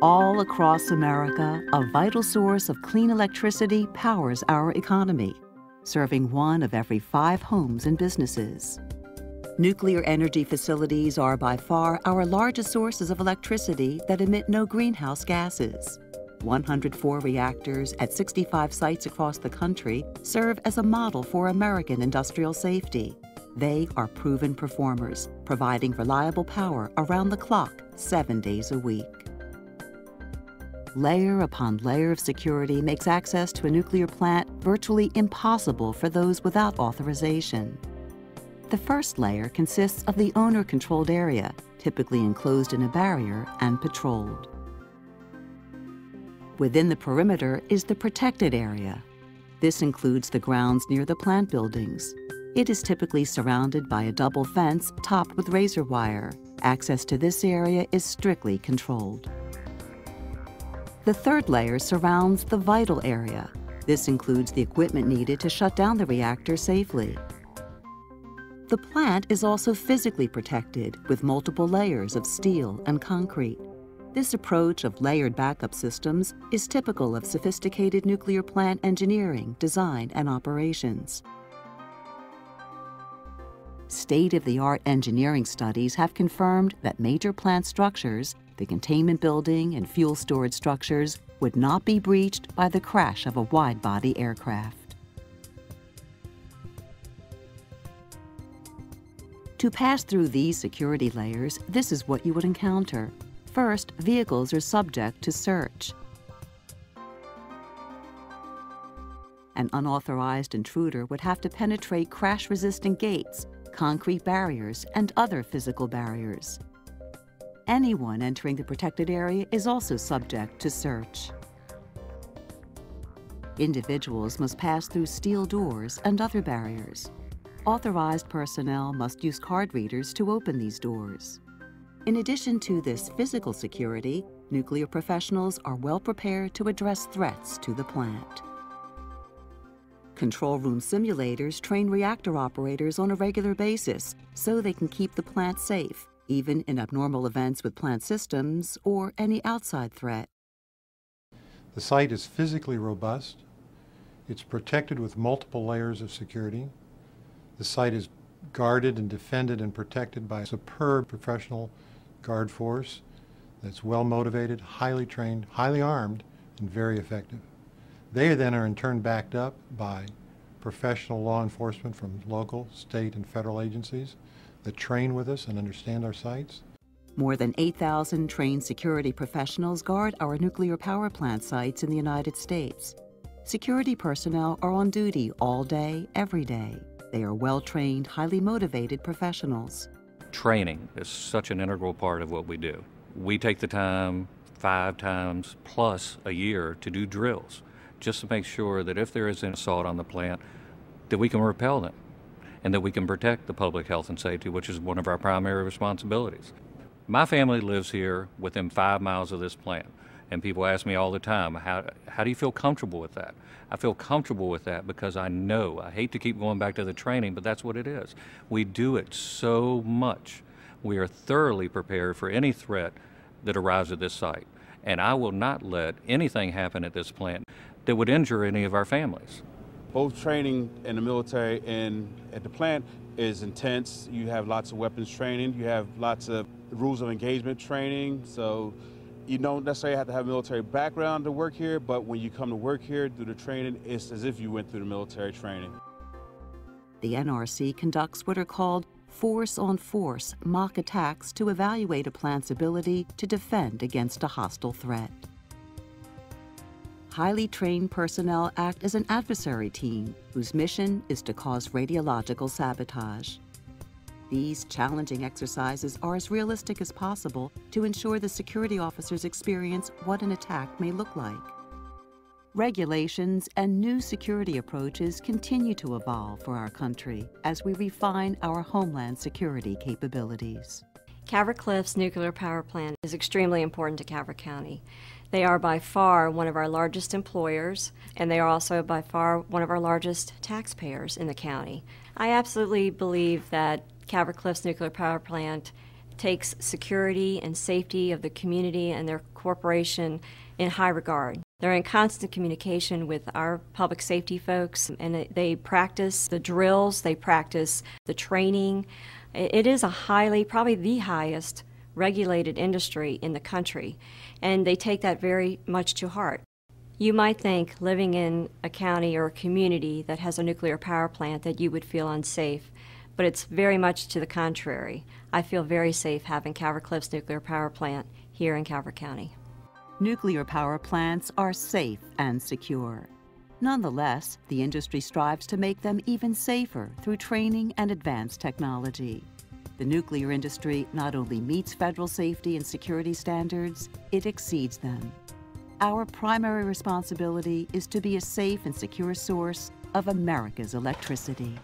All across America, a vital source of clean electricity powers our economy, serving 1 of every 5 homes and businesses. Nuclear energy facilities are by far our largest sources of electricity that emit no greenhouse gases. 104 reactors at 65 sites across the country serve as a model for American industrial safety. They are proven performers, providing reliable power around the clock, 7 days a week. Layer upon layer of security makes access to a nuclear plant virtually impossible for those without authorization. The first layer consists of the owner-controlled area, typically enclosed in a barrier and patrolled. Within the perimeter is the protected area. This includes the grounds near the plant buildings. It is typically surrounded by a double fence topped with razor wire. Access to this area is strictly controlled. The third layer surrounds the vital area. This includes the equipment needed to shut down the reactor safely. The plant is also physically protected with multiple layers of steel and concrete. This approach of layered backup systems is typical of sophisticated nuclear plant engineering, design, and operations. State-of-the-art engineering studies have confirmed that major plant structures, the containment building and fuel storage structures, would not be breached by the crash of a wide-body aircraft. To pass through these security layers, this is what you would encounter. First, vehicles are subject to search. An unauthorized intruder would have to penetrate crash-resistant gates, concrete barriers, and other physical barriers. Anyone entering the protected area is also subject to search. Individuals must pass through steel doors and other barriers. Authorized personnel must use card readers to open these doors. In addition to this physical security, nuclear professionals are well prepared to address threats to the plant. Control room simulators train reactor operators on a regular basis so they can keep the plant safe, even in abnormal events with plant systems or any outside threat. The site is physically robust. It's protected with multiple layers of security. The site is guarded and defended and protected by a superb professional guard force that's well motivated, highly trained, highly armed, and very effective. They then are in turn backed up by professional law enforcement from local, state, and federal agencies that train with us and understand our sites. More than 8,000 trained security professionals guard our nuclear power plant sites in the United States. Security personnel are on duty all day, every day. They are well-trained, highly motivated professionals. Training is such an integral part of what we do. We take the time 5 times plus a year to do drills, just to make sure that if there is an assault on the plant, that we can repel them and that we can protect the public health and safety, which is one of our primary responsibilities. My family lives here within 5 miles of this plant, and people ask me all the time, how do you feel comfortable with that? I feel comfortable with that because I know, I hate to keep going back to the training, but that's what it is. We do it so much. We are thoroughly prepared for any threat that arrives at this site, and I will not let anything happen at this plant that would injure any of our families. Both training in the military and at the plant is intense. You have lots of weapons training, you have lots of rules of engagement training, so you don't necessarily have to have a military background to work here, but when you come to work here, do the training, it's as if you went through the military training. The NRC conducts what are called force-on-force mock attacks to evaluate a plant's ability to defend against a hostile threat. Highly trained personnel act as an adversary team whose mission is to cause radiological sabotage. These challenging exercises are as realistic as possible to ensure the security officers experience what an attack may look like. Regulations and new security approaches continue to evolve for our country as we refine our homeland security capabilities. Calvert Cliffs Nuclear Power Plant is extremely important to Calvert County. They are by far one of our largest employers, and they are also by far one of our largest taxpayers in the county. I absolutely believe that Calvert Cliffs Nuclear Power Plant takes security and safety of the community and their corporation in high regard. They're in constant communication with our public safety folks, and they practice the drills, they practice the training. It is a highly, probably the highest regulated industry in the country, and they take that very much to heart. You might think living in a county or a community that has a nuclear power plant that you would feel unsafe, but it's very much to the contrary. I feel very safe having Calvert Cliffs Nuclear Power Plant here in Calvert County. Nuclear power plants are safe and secure. Nonetheless, the industry strives to make them even safer through training and advanced technology. The nuclear industry not only meets federal safety and security standards, it exceeds them. Our primary responsibility is to be a safe and secure source of America's electricity.